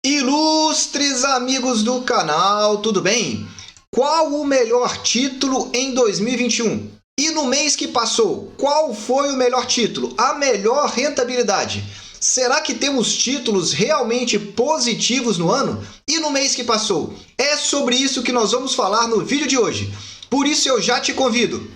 Ilustres amigos do canal, tudo bem? Qual o melhor título em 2021? E no mês que passou, qual foi o melhor título? A melhor rentabilidade? Será que temos títulos realmente positivos no ano? E no mês que passou? É sobre isso que nós vamos falar no vídeo de hoje. Por isso eu já te convido.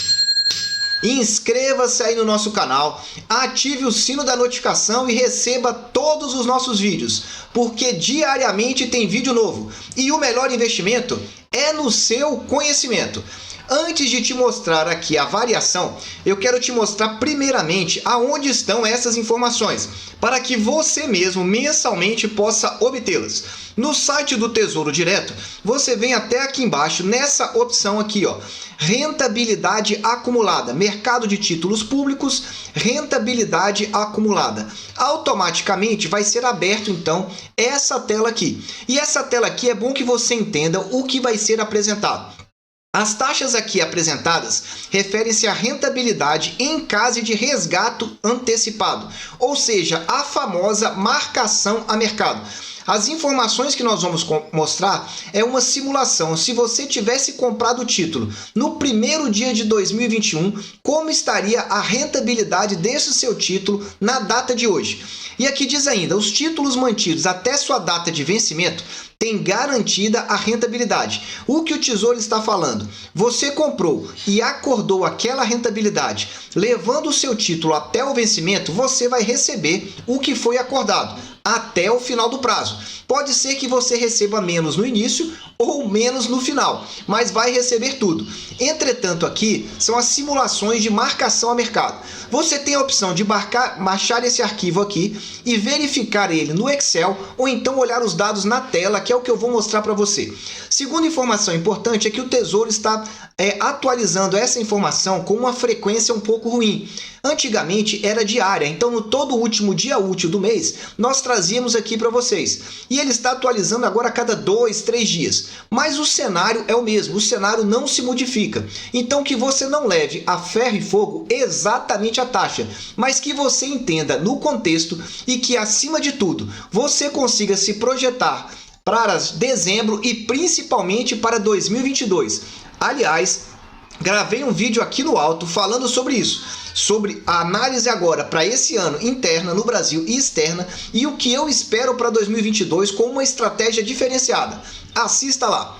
Inscreva-se aí no nosso canal, ative o sino da notificação e receba todos os nossos vídeos, porque diariamente tem vídeo novo e o melhor investimento é no seu conhecimento. Antes de te mostrar aqui a variação, eu quero te mostrar primeiramente aonde estão essas informações, para que você mesmo mensalmente possa obtê-las. No site do Tesouro Direto, você vem até aqui embaixo, nessa opção aqui, ó, rentabilidade acumulada, mercado de títulos públicos, rentabilidade acumulada. Automaticamente vai ser aberto então essa tela aqui. E essa tela aqui é bom que você entenda o que vai ser apresentado. As taxas aqui apresentadas referem-se à rentabilidade em caso de resgate antecipado, ou seja, a famosa marcação a mercado. As informações que nós vamos mostrar é uma simulação. Se você tivesse comprado o título no primeiro dia de 2021, como estaria a rentabilidade desse seu título na data de hoje? E aqui diz ainda, os títulos mantidos até sua data de vencimento têm garantida a rentabilidade. O que o Tesouro está falando? Você comprou e acordou aquela rentabilidade, levando o seu título até o vencimento, você vai receber o que foi acordado até o final do prazo. Pode ser que você receba menos no início ou menos no final, mas vai receber tudo. Entretanto, aqui são as simulações de marcação a mercado. Você tem a opção de baixar esse arquivo aqui e verificar ele no Excel ou então olhar os dados na tela, que é o que eu vou mostrar para você. Segunda informação importante é que o Tesouro está atualizando essa informação com uma frequência um pouco ruim. Antigamente era diária, então no todo último dia útil do mês nós trazíamos aqui para vocês. E ele está atualizando agora a cada 2, 3 dias. Mas o cenário é o mesmo, o cenário não se modifica. Então que você não leve a ferro e fogo exatamente a taxa, mas que você entenda no contexto e que acima de tudo você consiga se projetar para dezembro e principalmente para 2022. Aliás, gravei um vídeo aqui no alto falando sobre isso, sobre a análise agora para esse ano interna no Brasil e externa e o que eu espero para 2022 com uma estratégia diferenciada. Assista lá.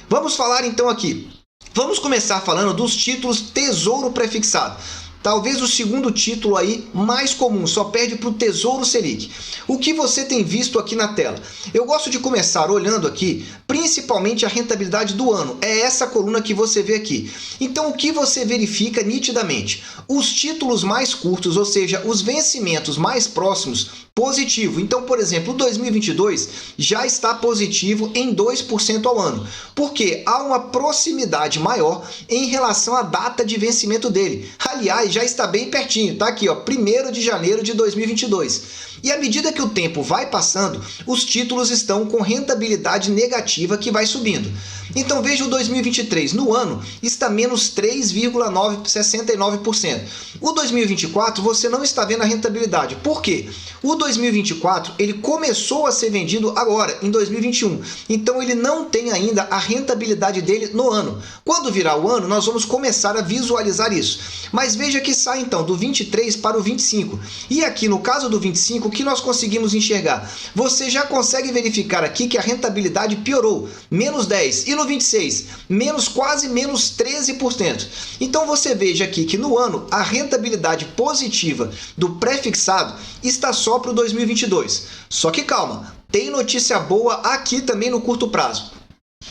Vamos falar então aqui. Vamos começar falando dos títulos Tesouro Prefixado. Talvez o segundo título aí mais comum, só perde para o Tesouro Selic. O que você tem visto aqui na tela? Eu gosto de começar olhando aqui, principalmente a rentabilidade do ano. É essa coluna que você vê aqui. Então o que você verifica nitidamente? Os títulos mais curtos, ou seja, os vencimentos mais próximos, positivo. Então, por exemplo, o 2022 já está positivo em 2% ao ano, porque há uma proximidade maior em relação à data de vencimento dele. Aliás, já está bem pertinho, tá aqui, ó, 1º de janeiro de 2022. E à medida que o tempo vai passando, os títulos estão com rentabilidade negativa que vai subindo. Então veja o 2023, no ano está menos 3,69%. O 2024 você não está vendo a rentabilidade. Por quê? O 2024 ele começou a ser vendido agora, em 2021. Então ele não tem ainda a rentabilidade dele no ano. Quando virar o ano, nós vamos começar a visualizar isso. Mas veja que sai então do 23 para o 25. E aqui no caso do 25, o que nós conseguimos enxergar? Você já consegue verificar aqui que a rentabilidade piorou, menos 10. E no 26, quase menos 13%. Então você veja aqui que no ano a rentabilidade positiva do prefixado está só para o 2022. Só que calma, tem notícia boa aqui também no curto prazo.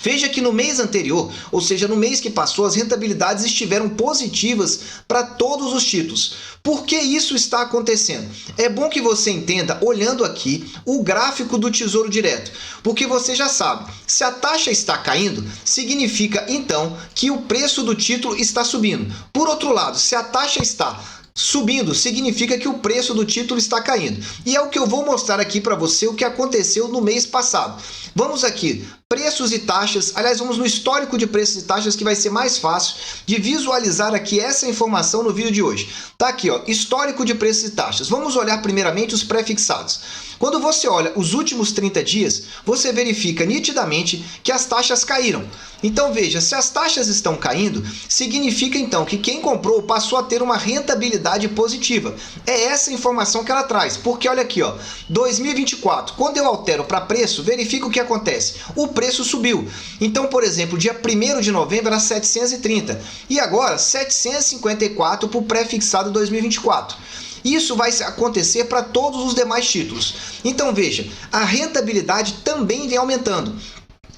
Veja que no mês anterior, ou seja, no mês que passou, as rentabilidades estiveram positivas para todos os títulos. Por que isso está acontecendo? É bom que você entenda, olhando aqui, o gráfico do Tesouro Direto, porque você já sabe, se a taxa está caindo, significa então que o preço do título está subindo. Por outro lado, se a taxa está subindo, significa que o preço do título está caindo. E é o que eu vou mostrar aqui para você o que aconteceu no mês passado. Vamos aqui, preços e taxas. Aliás, vamos no histórico de preços e taxas, que vai ser mais fácil de visualizar aqui essa informação no vídeo de hoje. Tá aqui, ó, histórico de preços e taxas. Vamos olhar primeiramente os pré-fixados. Quando você olha os últimos 30 dias, você verifica nitidamente que as taxas caíram. Então veja, se as taxas estão caindo, significa então que quem comprou passou a ter uma rentabilidade positiva. É essa informação que ela traz, porque olha aqui, ó, 2024, quando eu altero para preço, verifica o que acontece. O preço subiu. Então, por exemplo, dia 1º de novembro era 730 e agora 754 para o pré-fixado 2024. Isso vai acontecer para todos os demais títulos. Então veja, a rentabilidade também vem aumentando.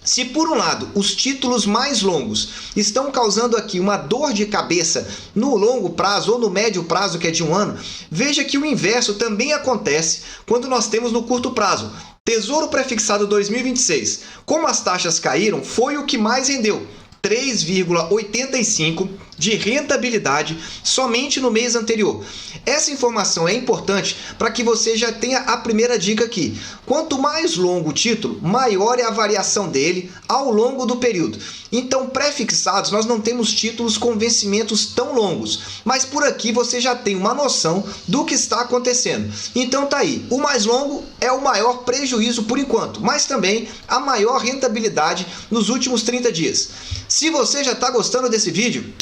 Se por um lado os títulos mais longos estão causando aqui uma dor de cabeça no longo prazo ou no médio prazo, que é de um ano, veja que o inverso também acontece quando nós temos no curto prazo. Tesouro Prefixado 2026, como as taxas caíram, foi o que mais rendeu. 3,85 de rentabilidade somente no mês anterior. Essa informação é importante para que você já tenha a primeira dica aqui. Quanto mais longo o título, maior é a variação dele ao longo do período. Então, pré-fixados, nós não temos títulos com vencimentos tão longos, mas por aqui você já tem uma noção do que está acontecendo. Então tá aí, o mais longo é o maior prejuízo por enquanto, mas também a maior rentabilidade nos últimos 30 dias. Se você já está gostando desse vídeo,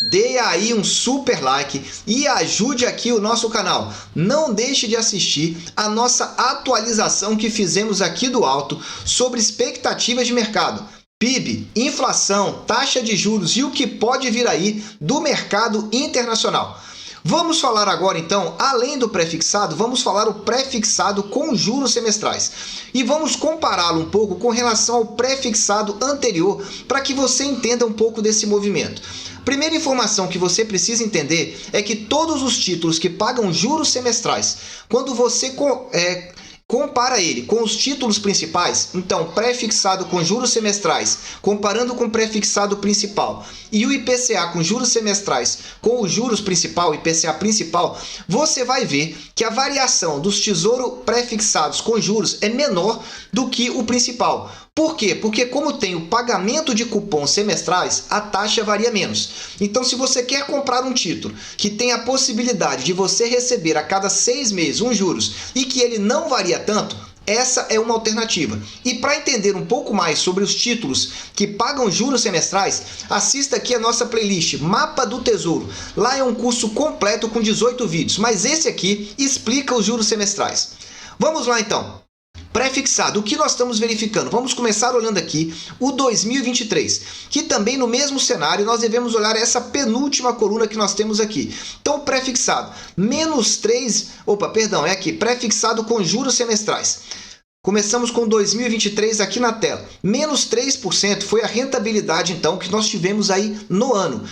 dê aí um super like e ajude aqui o nosso canal. Não deixe de assistir a nossa atualização que fizemos aqui do alto sobre expectativas de mercado, PIB, inflação, taxa de juros e o que pode vir aí do mercado internacional. Vamos falar agora então, além do pré-fixado, vamos falar o pré-fixado com juros semestrais. E vamos compará-lo um pouco com relação ao pré-fixado anterior, para que você entenda um pouco desse movimento. Primeira informação que você precisa entender é que todos os títulos que pagam juros semestrais, quando você compara ele com os títulos principais, então pré-fixado com juros semestrais, comparando com o pré-fixado principal, e o IPCA com juros semestrais com os juros principal, IPCA principal, você vai ver que a variação dos tesouros pré-fixados com juros é menor do que o principal. Por quê? Porque como tem o pagamento de cupons semestrais, a taxa varia menos. Então, se você quer comprar um título que tem a possibilidade de você receber a cada 6 meses um juros e que ele não varia tanto, essa é uma alternativa. E para entender um pouco mais sobre os títulos que pagam juros semestrais, assista aqui a nossa playlist Mapa do Tesouro. Lá é um curso completo com 18 vídeos, mas esse aqui explica os juros semestrais. Vamos lá então. Pré-fixado, o que nós estamos verificando? Vamos começar olhando aqui o 2023, que também no mesmo cenário nós devemos olhar essa penúltima coluna que nós temos aqui. Então, pré-fixado, é aqui, pré-fixado com juros semestrais. Começamos com 2023 aqui na tela. Menos 3% foi a rentabilidade, então, que nós tivemos aí no ano.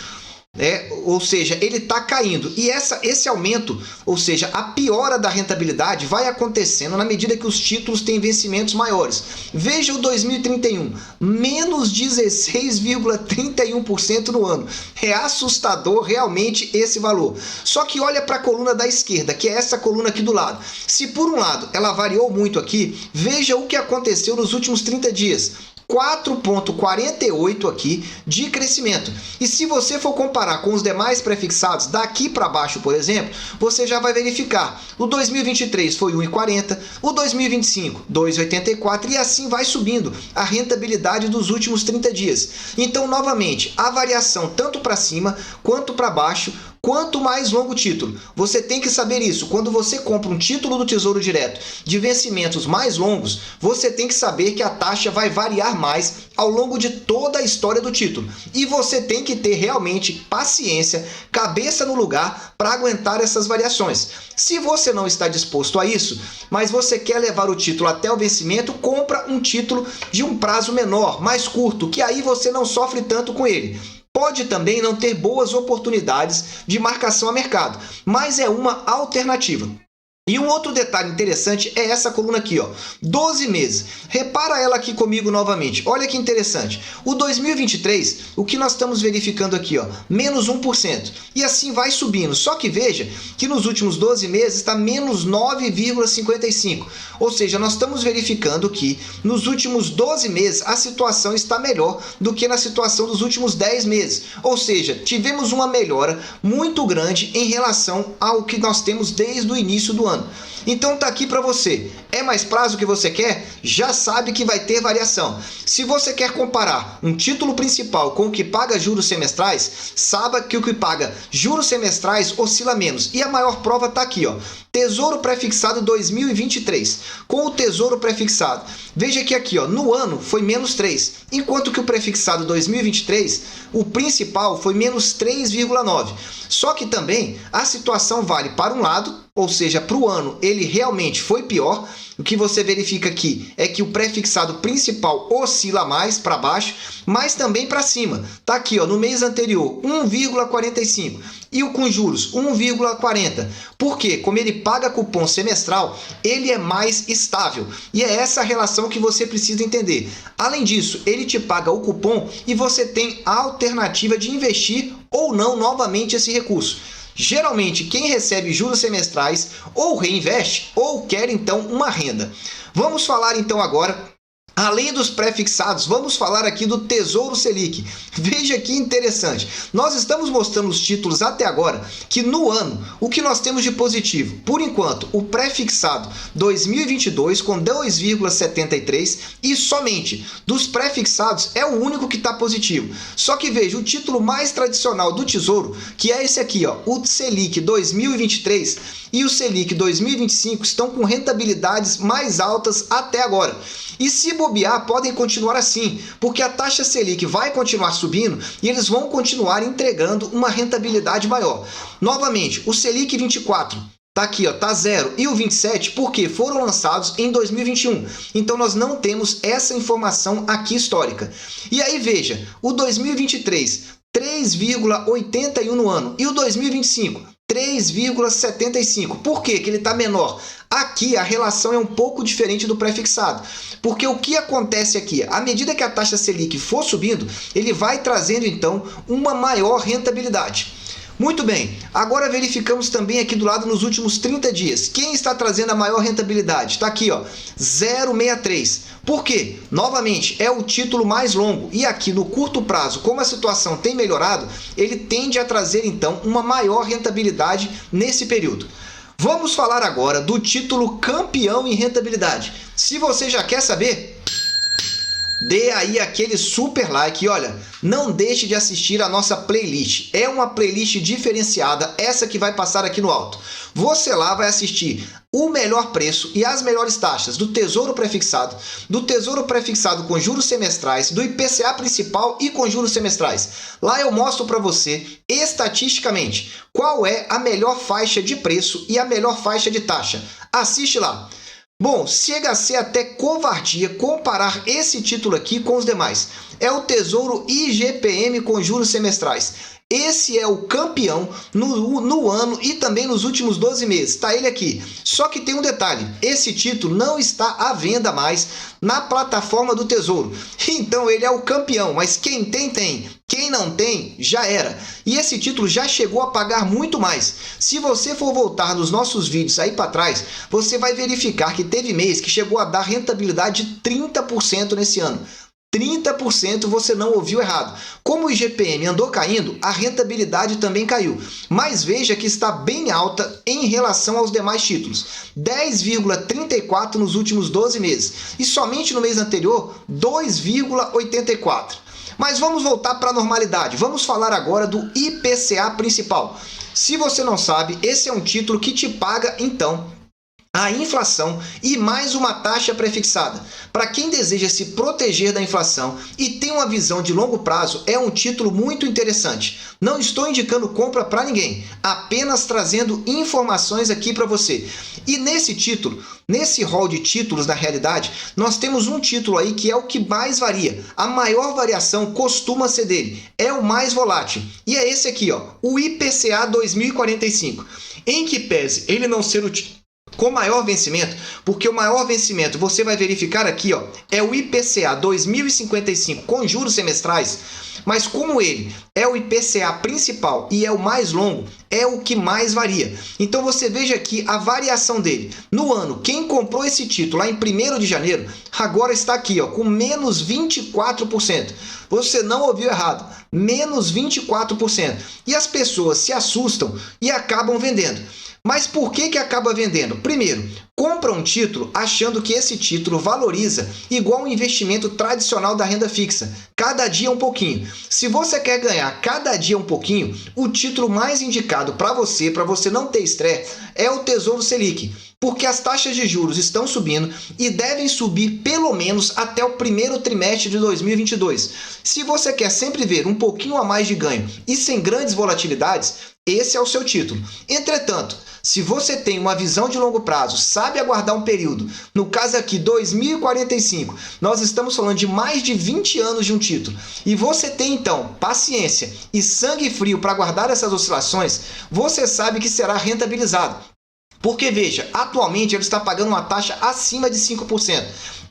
Ou seja, ele está caindo. E esse aumento, ou seja, a piora da rentabilidade vai acontecendo na medida que os títulos têm vencimentos maiores. Veja o 2031, menos 16,31% no ano. É assustador realmente esse valor. Só que olha para a coluna da esquerda, que é essa coluna aqui do lado. Se por um lado ela variou muito aqui, veja o que aconteceu nos últimos 30 dias. 4,48 aqui de crescimento. E se você for comparar com os demais prefixados daqui para baixo, por exemplo, você já vai verificar. O 2023 foi 1,40, o 2025 2,84 e assim vai subindo a rentabilidade dos últimos 30 dias. Então, novamente, a variação tanto para cima quanto para baixo. Quanto mais longo o título, você tem que saber isso. Quando você compra um título do Tesouro Direto de vencimentos mais longos, você tem que saber que a taxa vai variar mais ao longo de toda a história do título. E você tem que ter realmente paciência, cabeça no lugar para aguentar essas variações. Se você não está disposto a isso, mas você quer levar o título até o vencimento, compra um título de um prazo menor, mais curto, que aí você não sofre tanto com ele. Pode também não ter boas oportunidades de marcação a mercado, mas é uma alternativa. E um outro detalhe interessante é essa coluna aqui, ó, 12 meses. Repara ela aqui comigo novamente. Olha que interessante. O 2023, o que nós estamos verificando aqui, ó, menos 1%. E assim vai subindo. Só que veja que nos últimos 12 meses está menos 9,55%. Ou seja, nós estamos verificando que nos últimos 12 meses a situação está melhor do que na situação dos últimos 10 meses. Ou seja, tivemos uma melhora muito grande em relação ao que nós temos desde o início do ano. Então tá aqui para você. É mais prazo que você quer? Já sabe que vai ter variação. Se você quer comparar um título principal com o que paga juros semestrais, saiba que o que paga juros semestrais oscila menos. E a maior prova tá aqui, ó. Tesouro Prefixado 2023. Com o Tesouro Prefixado, veja que aqui, ó, no ano foi menos 3, enquanto que o Prefixado 2023, o principal foi menos 3,9. Só que também a situação vale para um lado, ou seja, para o ano ele realmente foi pior. O que você verifica aqui é que o prefixado principal oscila mais para baixo, mas também para cima. Tá aqui, ó, no mês anterior, 1,45 e o com juros 1,40. Por quê? Como ele paga cupom semestral, ele é mais estável. E é essa a relação que você precisa entender. Além disso, ele te paga o cupom e você tem a alternativa de investir ou não novamente esse recurso. Geralmente, quem recebe juros semestrais ou reinveste ou quer então uma renda. Vamos falar então agora, além dos prefixados, vamos falar aqui do Tesouro Selic. Veja que interessante. Nós estamos mostrando os títulos até agora que no ano, o que nós temos de positivo? Por enquanto, o prefixado 2022 com 2,73 e somente dos prefixados é o único que está positivo. Só que veja, o título mais tradicional do Tesouro, que é esse aqui, ó, o Selic 2023 e o Selic 2025 estão com rentabilidades mais altas até agora. E se bobear, podem continuar assim, porque a taxa Selic vai continuar subindo e eles vão continuar entregando uma rentabilidade maior. Novamente, o Selic 24 tá aqui, ó, tá 0 e o 27 porque foram lançados em 2021. Então nós não temos essa informação aqui histórica. E aí veja, o 2023 3,81 no ano e o 2025 3,75. Por que ele está menor? Aqui a relação é um pouco diferente do prefixado, porque o que acontece aqui? À medida que a taxa Selic for subindo, ele vai trazendo então uma maior rentabilidade. Muito bem, agora verificamos também aqui do lado nos últimos 30 dias. Quem está trazendo a maior rentabilidade? Está aqui, ó, 0,63. Por quê? Novamente, é o título mais longo e aqui no curto prazo, como a situação tem melhorado, ele tende a trazer então uma maior rentabilidade nesse período. Vamos falar agora do título campeão em rentabilidade. Se você já quer saber, dê aí aquele super like e olha, não deixe de assistir a nossa playlist. É uma playlist diferenciada, essa que vai passar aqui no alto. Você lá vai assistir o melhor preço e as melhores taxas do Tesouro Prefixado com juros semestrais, do IPCA principal e com juros semestrais. Lá eu mostro para você, estatisticamente, qual é a melhor faixa de preço e a melhor faixa de taxa. Assiste lá. Bom, chega a ser até covardia comparar esse título aqui com os demais. É o Tesouro IGPM com juros semestrais. Esse é o campeão no ano e também nos últimos 12 meses. Está ele aqui. Só que tem um detalhe. Esse título não está à venda mais na plataforma do Tesouro. Então ele é o campeão, mas quem tem, tem. Quem não tem, já era. E esse título já chegou a pagar muito mais. Se você for voltar nos nossos vídeos aí para trás, você vai verificar que teve mês que chegou a dar rentabilidade de 30% nesse ano. 30% você não ouviu errado. Como o IGPM andou caindo, a rentabilidade também caiu. Mas veja que está bem alta em relação aos demais títulos. 10,34 nos últimos 12 meses. E somente no mês anterior, 2,84. Mas vamos voltar para a normalidade. Vamos falar agora do IPCA principal. Se você não sabe, esse é um título que te paga, então, a inflação e mais uma taxa prefixada. Para quem deseja se proteger da inflação e tem uma visão de longo prazo, é um título muito interessante. Não estou indicando compra para ninguém, apenas trazendo informações aqui para você. E nesse título, nesse rol de títulos, na realidade, nós temos um título aí que é o que mais varia. A maior variação costuma ser dele, é o mais volátil. E é esse aqui, ó, o IPCA 2045. Em que pese ele não ser com maior vencimento, porque o maior vencimento, você vai verificar aqui, ó, é o IPCA 2055 com juros semestrais, mas como ele é o IPCA principal e é o mais longo, é o que mais varia. Então você veja aqui a variação dele. No ano, quem comprou esse título lá em 1º de janeiro, agora está aqui, ó, com menos 24%. Você não ouviu errado, menos 24%. E as pessoas se assustam e acabam vendendo. Mas por que acaba vendendo? Primeiro, compra um título achando que esse título valoriza igual um investimento tradicional da renda fixa. Cada dia um pouquinho. Se você quer ganhar cada dia um pouquinho, o título mais indicado para você não ter estresse, é o Tesouro Selic. Porque as taxas de juros estão subindo e devem subir pelo menos até o 1º trimestre de 2022. Se você quer sempre ver um pouquinho a mais de ganho e sem grandes volatilidades, esse é o seu título. Entretanto, se você tem uma visão de longo prazo, sabe aguardar um período, no caso aqui 2045, nós estamos falando de mais de 20 anos de um título, e você tem então paciência e sangue frio para aguardar essas oscilações, você sabe que será rentabilizado. Porque veja, atualmente ele está pagando uma taxa acima de 5%.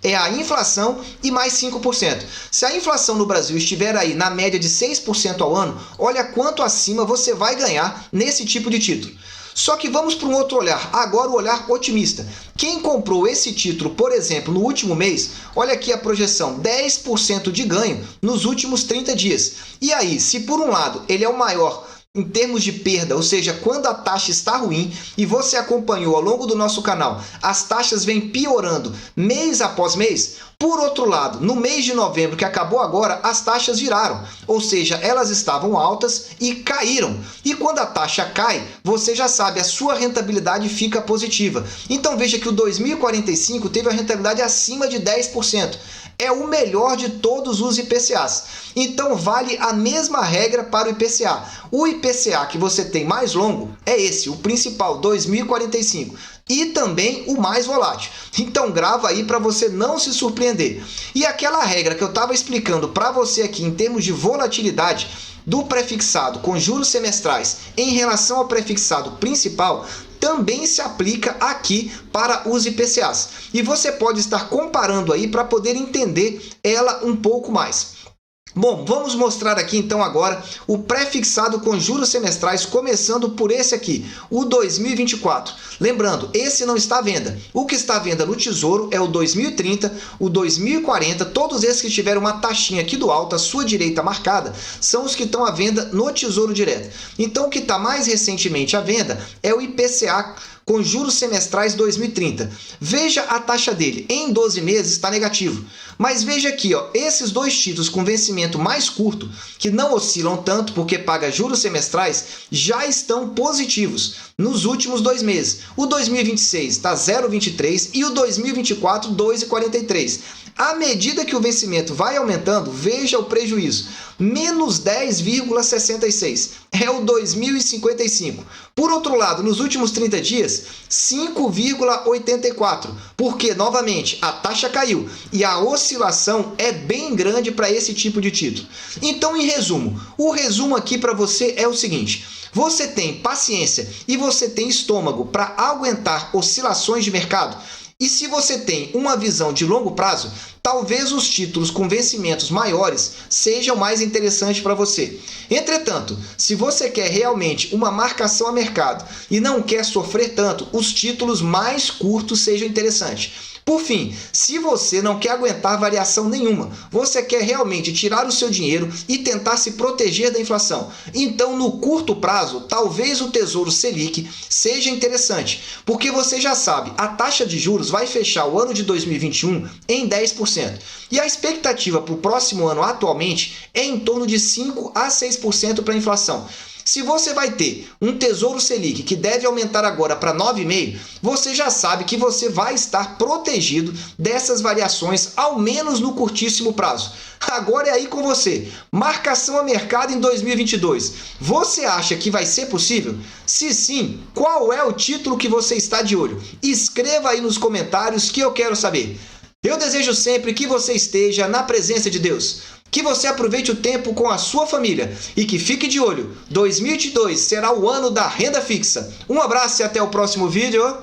É a inflação e mais 5%. Se a inflação no Brasil estiver aí na média de 6% ao ano, olha quanto acima você vai ganhar nesse tipo de título. Só que vamos para um outro olhar, agora o olhar otimista. Quem comprou esse título, por exemplo, no último mês, olha aqui a projeção, 10% de ganho nos últimos 30 dias. E aí, se por um lado ele é o maior em termos de perda, ou seja, quando a taxa está ruim, e você acompanhou ao longo do nosso canal, as taxas vêm piorando mês após mês. Por outro lado, no mês de novembro, que acabou agora, as taxas viraram, ou seja, elas estavam altas e caíram. E quando a taxa cai, você já sabe, a sua rentabilidade fica positiva. Então veja que o 2045 teve a rentabilidade acima de 10%. É o melhor de todos os IPCAs. Então vale a mesma regra para o IPCA. O IPCA que você tem mais longo é esse, o principal, 2045. E também o mais volátil. Então grava aí para você não se surpreender. E aquela regra que eu estava explicando para você aqui em termos de volatilidade do prefixado com juros semestrais em relação ao prefixado principal, também se aplica aqui para os IPCAs. E você pode estar comparando aí para poder entender ela um pouco mais. Bom, vamos mostrar aqui então agora o prefixado com juros semestrais, começando por esse aqui, o 2024. Lembrando, esse não está à venda. O que está à venda no Tesouro é o 2030, o 2040, todos esses que tiveram uma taxinha aqui do alto, à sua direita marcada, são os que estão à venda no Tesouro Direto. Então o que está mais recentemente à venda é o IPCA com juros semestrais 2030. Veja a taxa dele, em 12 meses está negativo. Mas veja aqui, ó, esses dois títulos com vencimento mais curto, que não oscilam tanto porque paga juros semestrais, já estão positivos nos últimos 2 meses. O 2026 está 0,23 e o 2024 2,43. À medida que o vencimento vai aumentando, veja o prejuízo, menos 10,66, é o 2055. Por outro lado, nos últimos 30 dias, 5,84, porque, novamente, a taxa caiu e a oscilação é bem grande para esse tipo de título. Então, em resumo, o resumo aqui para você é o seguinte: você tem paciência e você tem estômago para aguentar oscilações de mercado? E se você tem uma visão de longo prazo, talvez os títulos com vencimentos maiores sejam mais interessantes para você. Entretanto, se você quer realmente uma marcação a mercado e não quer sofrer tanto, os títulos mais curtos sejam interessantes. Por fim, se você não quer aguentar variação nenhuma, você quer realmente tirar o seu dinheiro e tentar se proteger da inflação, então no curto prazo, talvez o Tesouro Selic seja interessante, porque você já sabe, a taxa de juros vai fechar o ano de 2021 em 10%, e a expectativa para o próximo ano atualmente é em torno de 5 a 6% para a inflação. Se você vai ter um Tesouro Selic que deve aumentar agora para 9,5%, você já sabe que você vai estar protegido dessas variações, ao menos no curtíssimo prazo. Agora é aí com você. Marcação a mercado em 2022. Você acha que vai ser possível? Se sim, qual é o título que você está de olho? Escreva aí nos comentários que eu quero saber. Eu desejo sempre que você esteja na presença de Deus. Que você aproveite o tempo com a sua família e que fique de olho. 2022 será o ano da renda fixa. Um abraço e até o próximo vídeo.